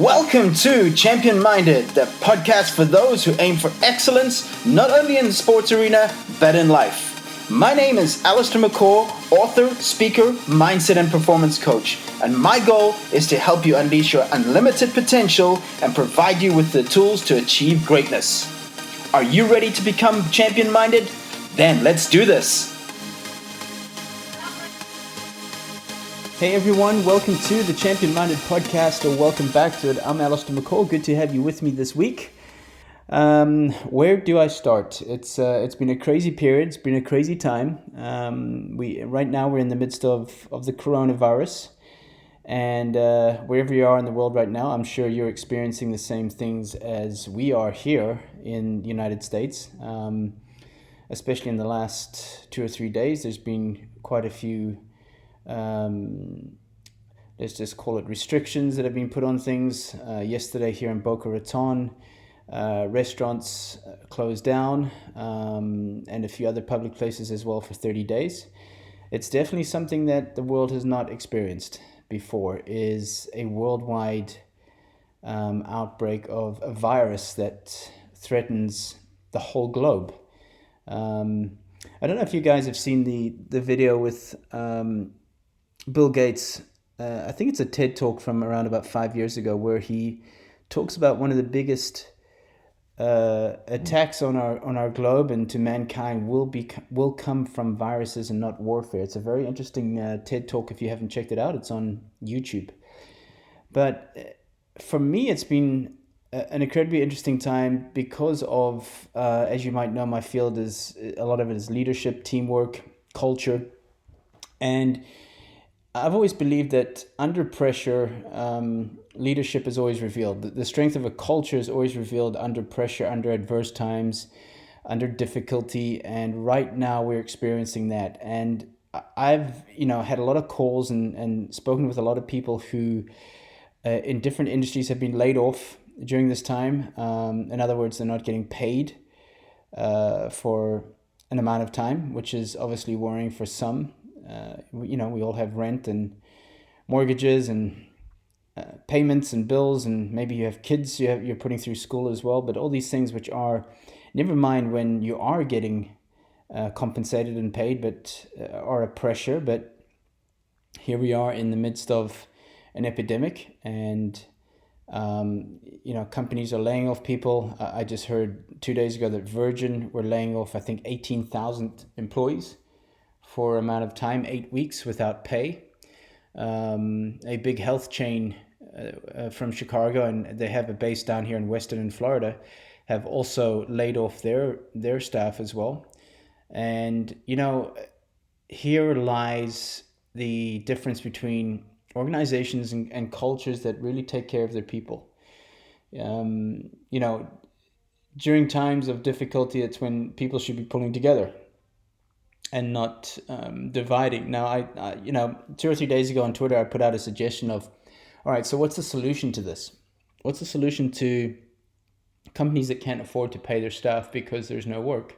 Welcome to Champion Minded, the podcast for those who aim for excellence, not only in the sports arena, but in life. My name is Allistair, author, speaker, mindset and performance coach, and my goal is to help you unleash your unlimited potential and provide you with the tools to achieve greatness. Are you ready to become champion minded? Then let's do this. Hey everyone, welcome to the Champion Minded podcast, or welcome back to it. I'm Allistair McCall. Good to have you with me this week. Where do I start? It's been a crazy period. It's been a crazy time. Right now we're in the midst of the coronavirus, and wherever you are in the world right now, I'm sure you're experiencing the same things as we are here in the United States. Especially in the last 2 or 3 days, there's been quite a few. Let's just call it restrictions that have been put on things. Yesterday here in Boca Raton, restaurants closed down, and a few other public places as well for 30 days. It's definitely something that the world has not experienced before, is a worldwide outbreak of a virus that threatens the whole globe. I don't know if you guys have seen the video with Bill Gates. I think it's a TED Talk from around about 5 years ago, where he talks about one of the biggest attacks on our globe and to mankind will come from viruses and not warfare. It's a very interesting TED Talk. If you haven't checked it out, it's on YouTube. But for me, it's been an incredibly interesting time because of, as you might know, my field is a lot of it is leadership, teamwork, culture, and I've always believed that under pressure, leadership is always revealed. The strength of a culture is always revealed under pressure, under adverse times, under difficulty. And right now we're experiencing that. And I've, had a lot of calls and spoken with a lot of people who in different industries have been laid off during this time. In other words, they're not getting paid for an amount of time, which is obviously worrying for some. We all have rent and mortgages and payments and bills, and maybe you have kids you're putting through school as well. But all these things, which are, never mind when you are getting compensated and paid, but are a pressure. But here we are in the midst of an epidemic, and companies are laying off people. I just heard 2 days ago that Virgin were laying off, I think, 18,000 employees for amount of time, 8 weeks without pay. A big health chain from Chicago, and they have a base down here in Western and Florida, have also laid off their staff as well. And, here lies the difference between organizations and cultures that really take care of their people. During times of difficulty, it's when people should be pulling together and not dividing. Now, I 2 or 3 days ago on Twitter, I put out a suggestion of, all right, so what's the solution to this? What's the solution to companies that can't afford to pay their staff because there's no work?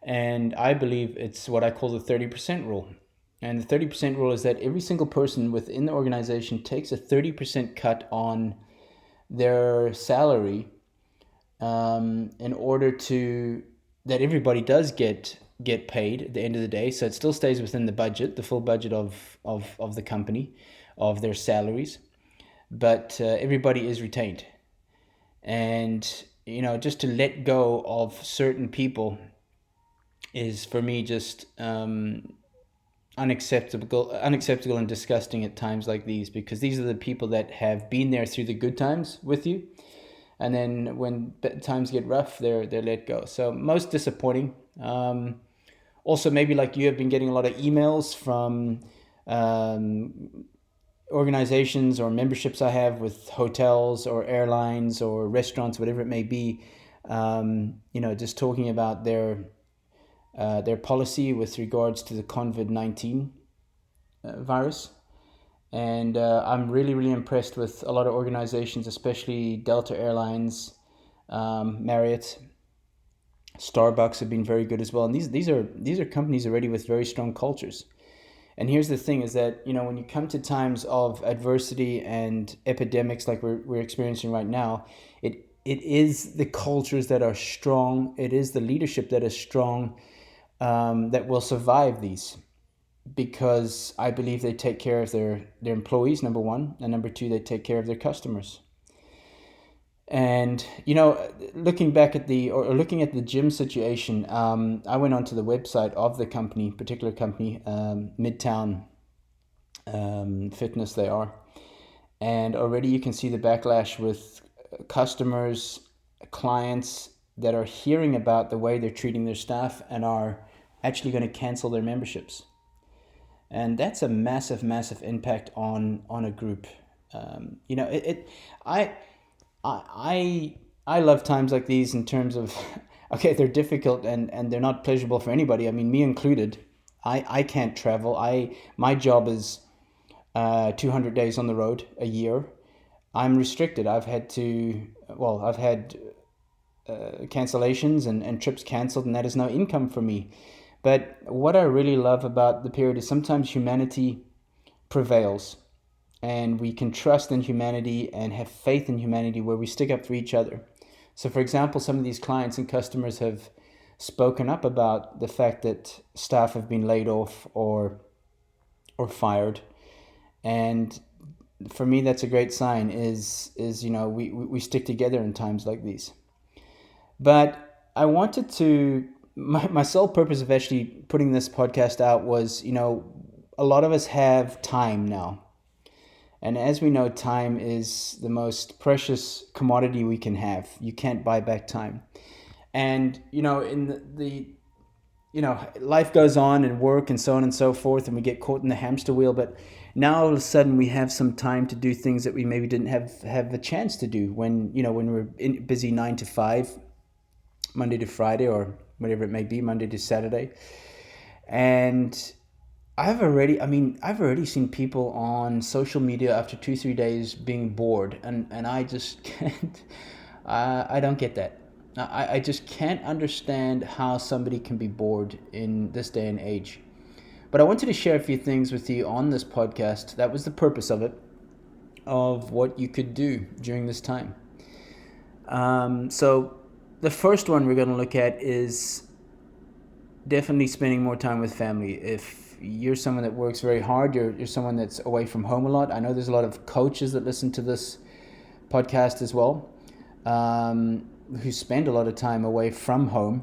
And I believe it's what I call the 30% rule. And the 30% rule is that every single person within the organization takes a 30% cut on their salary in order to, that everybody does get paid at the end of the day. So it still stays within the budget, the full budget of the company, of their salaries, but everybody is retained. And just to let go of certain people is, for me, just unacceptable and disgusting at times like these, because these are the people that have been there through the good times with you, and then when times get rough, they're let go. So most disappointing. Also, maybe like you have been getting a lot of emails from organizations or memberships I have with hotels or airlines or restaurants, whatever it may be, just talking about their policy with regards to the COVID-19 virus. And I'm really, really impressed with a lot of organizations, especially Delta Airlines, Marriott, Starbucks have been very good as well. And these are companies already with very strong cultures. And here's the thing is that, when you come to times of adversity and epidemics like we're experiencing right now, it is the cultures that are strong, it is the leadership that is strong, that will survive these, because I believe they take care of their employees, number one, and number two, they take care of their customers. And looking back at looking at the gym situation, I went onto the website of the particular company, Midtown Fitness they are, and already you can see the backlash with customers, clients that are hearing about the way they're treating their staff and are actually going to cancel their memberships. And that's a massive, massive impact on a group. I love times like these in terms of, okay, they're difficult and they're not pleasurable for anybody. I mean, me included. I can't travel. My job is 200 days on the road a year. I'm restricted. I've had cancellations and trips canceled, and that is no income for me. But what I really love about the period is sometimes humanity prevails, and we can trust in humanity and have faith in humanity where we stick up for each other. So, for example, some of these clients and customers have spoken up about the fact that staff have been laid off or fired. And for me, that's a great sign is we stick together in times like these. But I wanted to, my sole purpose of actually putting this podcast out was, a lot of us have time now. And as we know, time is the most precious commodity we can have. You can't buy back time. And, life goes on and work and so on and so forth, and we get caught in the hamster wheel. But now all of a sudden we have some time to do things that we maybe didn't have the chance to do when we're busy 9 to 5, Monday to Friday, or whatever it may be, Monday to Saturday. And I've already seen people on social media after 2-3 days being bored, and I just can't. I don't get that. I just can't understand how somebody can be bored in this day and age. But I wanted to share a few things with you on this podcast. That was the purpose of it, of what you could do during this time. So the first one we're going to look at is definitely spending more time with family. If you're someone that works very hard, you're someone that's away from home a lot. I know there's a lot of coaches that listen to this podcast as well, who spend a lot of time away from home.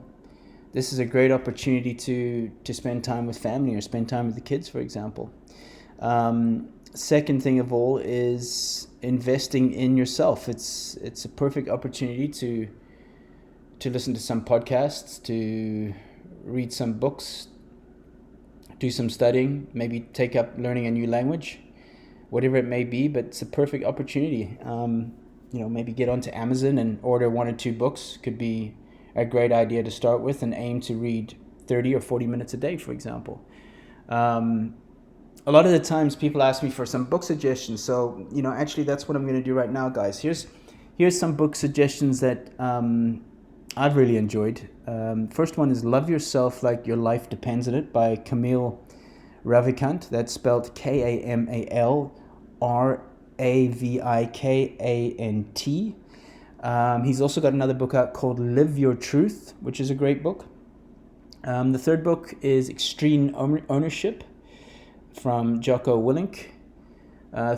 This is a great opportunity to spend time with family or spend time with the kids, for example. Second thing of all is investing in yourself. It's a perfect opportunity to listen to some podcasts, to read some books, do some studying, maybe take up learning a new language, whatever it may be, but it's a perfect opportunity. Maybe get onto Amazon and order 1 or 2 books. Could be a great idea to start with, and aim to read 30 or 40 minutes a day, for example. A lot of the times people ask me for some book suggestions. So, actually that's what I'm going to do right now, guys. Here's some book suggestions that I've really enjoyed. First one is Love Yourself Like Your Life Depends on It by Camille Ravikant. That's spelled KamalRavikant. He's also got another book out called Live Your Truth, which is a great book. The third book is Extreme Ownership from Jocko Willink.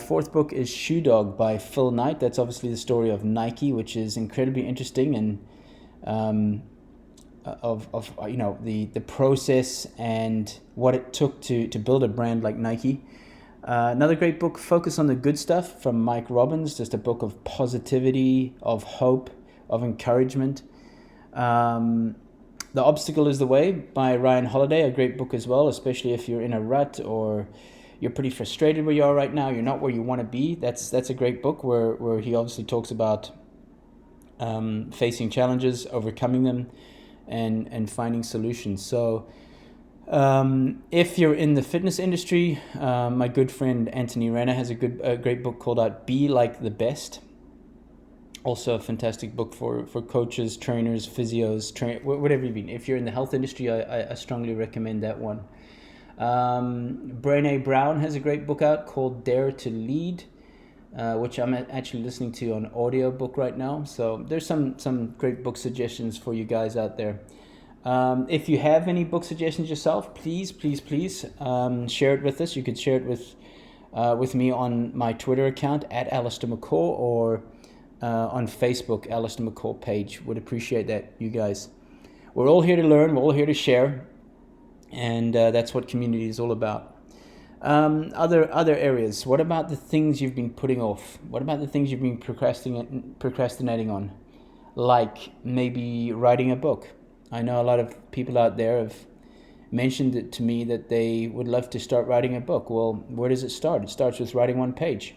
Fourth book is Shoe Dog by Phil Knight. That's obviously the story of Nike, which is incredibly interesting, and the process and what it took to build a brand like Nike. Another great book, Focus on the Good Stuff from Mike Robbins, just a book of positivity, of hope, of encouragement. The Obstacle is the Way by Ryan Holiday, a great book as well, especially if you're in a rut or you're pretty frustrated where you are right now, you're not where you want to be. That's a great book where he obviously talks about facing challenges, overcoming them, and finding solutions. So if you're in the fitness industry, my good friend Anthony Renner has a great book called Be Like the Best. Also a fantastic book for coaches, trainers, physios, whatever you mean. If you're in the health industry, I strongly recommend that one. Brené Brown has a great book out called Dare to Lead, which I'm actually listening to on audiobook right now. So there's some great book suggestions for you guys out there. If you have any book suggestions yourself, please share it with us. You could share it with me on my Twitter account at Allistair McCaw, or on Facebook, Allistair McCaw page. Would appreciate that, you guys. We're all here to learn. We're all here to share, and that's what community is all about. Other areas. What about the things you've been putting off? What about the things you've been procrastinating on? Like maybe writing a book. I know a lot of people out there have mentioned it to me that they would love to start writing a book. Well, where does it start? It starts with writing one page.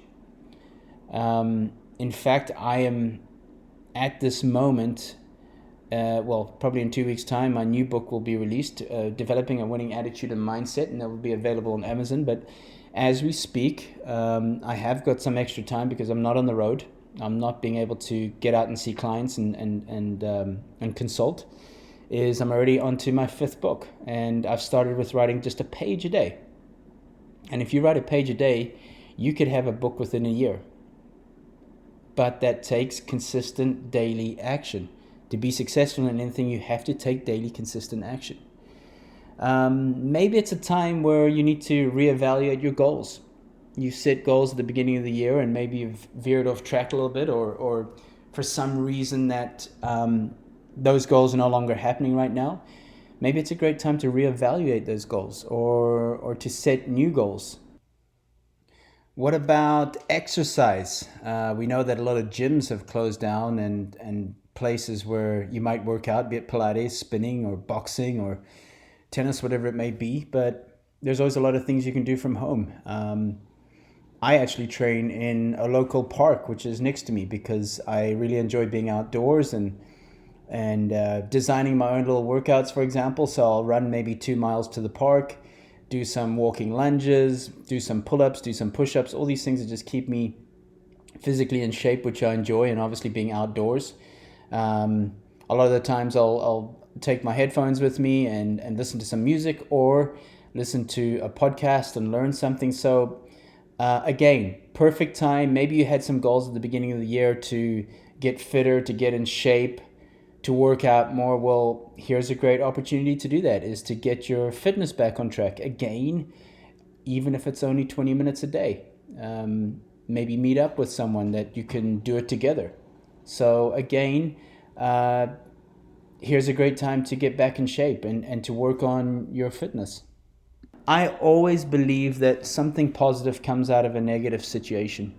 In fact, I am at this moment, probably in 2 weeks' time, my new book will be released, Developing a Winning Attitude and Mindset, and that will be available on Amazon. But as we speak, I have got some extra time because I'm not on the road. I'm not being able to get out and see clients and consult. I'm already onto my 5th book, and I've started with writing just a page a day. And if you write a page a day, you could have a book within a year. But that takes consistent daily action. To be successful in anything, you have to take daily consistent action. Maybe it's a time where you need to reevaluate your goals. You set goals at the beginning of the year, and maybe you've veered off track a little bit, or for some reason that those goals are no longer happening right now. Maybe it's a great time to reevaluate those goals, or to set new goals. What about exercise? We know that a lot of gyms have closed down, and places where you might work out, be it Pilates, spinning, or boxing, or tennis, whatever it may be. But there's always a lot of things you can do from home. I actually train in a local park, which is next to me, because I really enjoy being outdoors and designing my own little workouts, for example. So I'll run maybe 2 miles to the park, do some walking lunges, do some pull-ups, do some push-ups, all these things that just keep me physically in shape, which I enjoy, and obviously being outdoors. A lot of the times I'll take my headphones with me and listen to some music, or listen to a podcast and learn something. So again, perfect time. Maybe you had some goals at the beginning of the year to get fitter, to get in shape, to work out more. Well, here's a great opportunity to do that, is to get your fitness back on track. Again, even if it's only 20 minutes a day. Maybe meet up with someone that you can do it together. So again, here's a great time to get back in shape and to work on your fitness. I always believe that something positive comes out of a negative situation.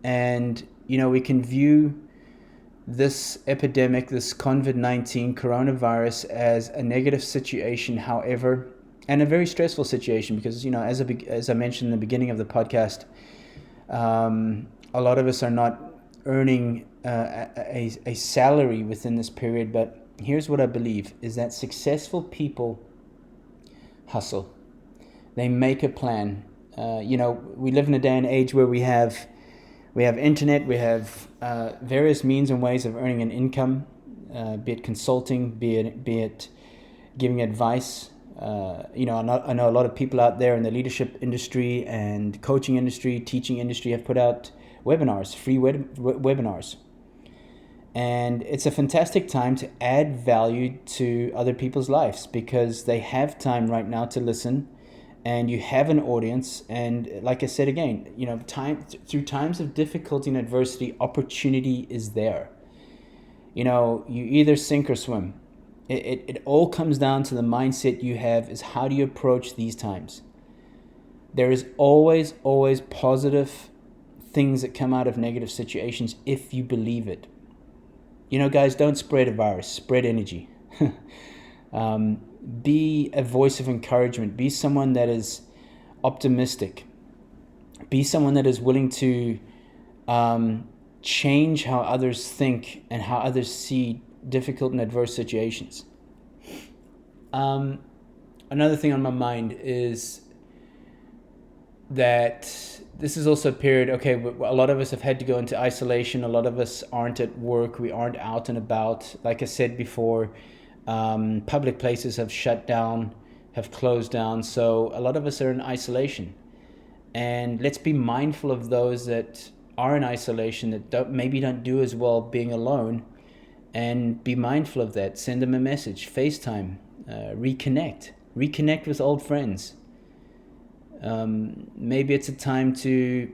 And, we can view this epidemic, this COVID-19 coronavirus, as a negative situation, however, and a very stressful situation, because, as I mentioned in the beginning of the podcast, a lot of us are not earning a salary within this period. But here's what I believe, is that successful people hustle. They make a plan. We live in a day and age where we have internet, we have various means and ways of earning an income, be it consulting, be it giving advice. I know a lot of people out there in the leadership industry and coaching industry, teaching industry, have put out webinars, free webinars. And it's a fantastic time to add value to other people's lives, because they have time right now to listen, and you have an audience. And like I said again, through times of difficulty and adversity, opportunity is there. You either sink or swim. It all comes down to the mindset you have, is how do you approach these times. There is always positive things that come out of negative situations if you believe it. Guys, don't spread a virus, spread energy. Be a voice of encouragement. Be someone that is optimistic. Be someone that is willing to change how others think and how others see difficult and adverse situations. Another thing on my mind is that this is also a period, okay, a lot of us have had to go into isolation. A lot of us aren't at work. We aren't out and about. Like I said before, public places have shut down. have closed down. So a lot of us are in isolation. And let's be mindful of those that are in isolation, that maybe don't do as well being alone, and be mindful of that. Send them a message, FaceTime, reconnect with old friends. Maybe it's a time to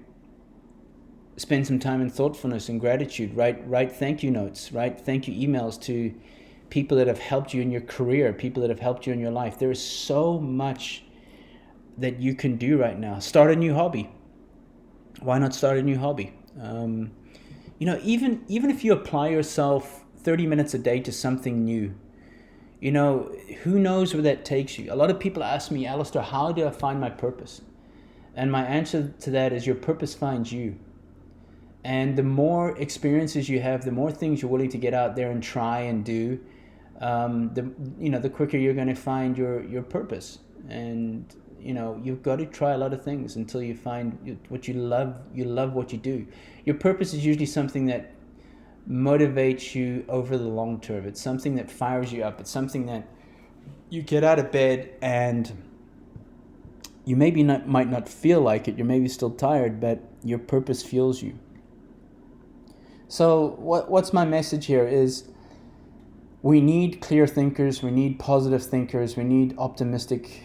spend some time in thoughtfulness and gratitude. Write thank you notes, write thank you emails to people that have helped you in your career, people that have helped you in your life. There is so much that you can do right now. Start a new hobby. Why not start a new hobby? Even if you apply yourself 30 minutes a day to something new, who knows where that takes you? A lot of people ask me, Allistair, how do I find my purpose? And my answer to that is your purpose finds you. And the more experiences you have, the more things you're willing to get out there and try and do, the quicker you're going to find your purpose. And you've got to try a lot of things until you find what you love. You love what you do. Your purpose is usually something that motivates you over the long term. It's something that fires you up. It's something that you get out of bed and you might not feel like it. You're maybe still tired, but your purpose fuels you. So what's my message here is we need clear thinkers. We need positive thinkers. We need optimistic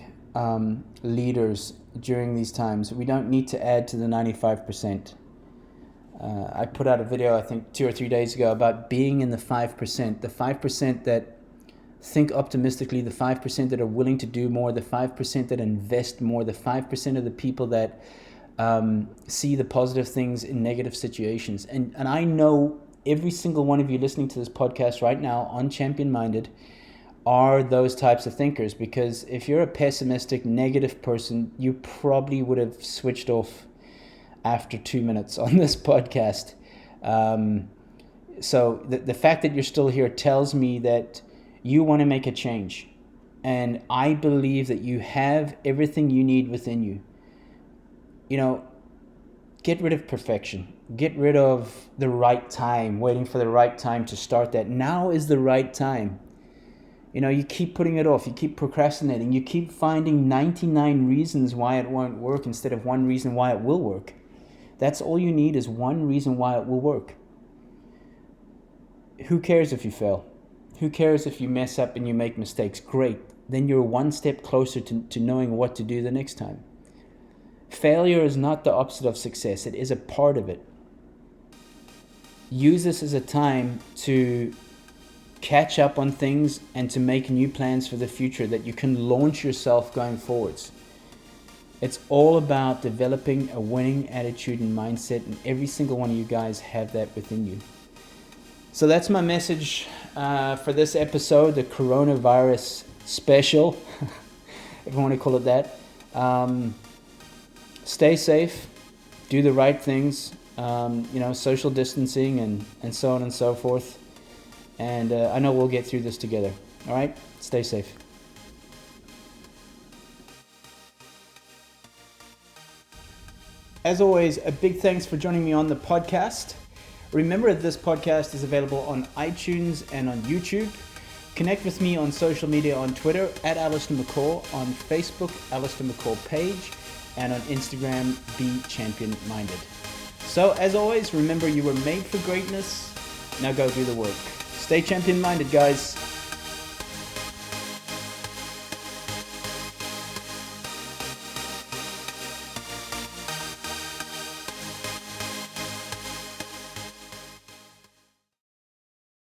leaders during these times. We don't need to add to the 95%. I put out a video, I think 2 or 3 days ago, about being in the 5%. The 5% that think optimistically, the 5% that are willing to do more, the 5% that invest more, the 5% of the people that see the positive things in negative situations. And I know every single one of you listening to this podcast right now on Champion Minded are those types of thinkers, because if you're a pessimistic, negative person, you probably would have switched off after 2 minutes on this podcast. So the fact that you're still here tells me that you want to make a change. And I believe that you have everything you need within you. Get rid of perfection. Get rid of the right time, waiting for the right time to start that. Now is the right time. You keep putting it off. You keep procrastinating. You keep finding 99 reasons why it won't work instead of one reason why it will work. That's all you need, is one reason why it will work. Who cares if you fail? Who cares if you mess up and you make mistakes? Great. Then you're one step closer to knowing what to do the next time. Failure is not the opposite of success. It is a part of it. Use this as a time to catch up on things and to make new plans for the future that you can launch yourself going forwards. It's all about developing a winning attitude and mindset, and every single one of you guys have that within you. So that's my message for this episode, the coronavirus special, if you want to call it that. Stay safe, do the right things, social distancing and so on and so forth. And I know we'll get through this together. All right? Stay safe. As always, a big thanks for joining me on the podcast. Remember that this podcast is available on iTunes and on YouTube. Connect with me on social media on Twitter at Allistair McCall, on Facebook, Allistair McCall page, and on Instagram, Be Champion Minded. So as always, remember you were made for greatness. Now go do the work. Stay champion minded, guys.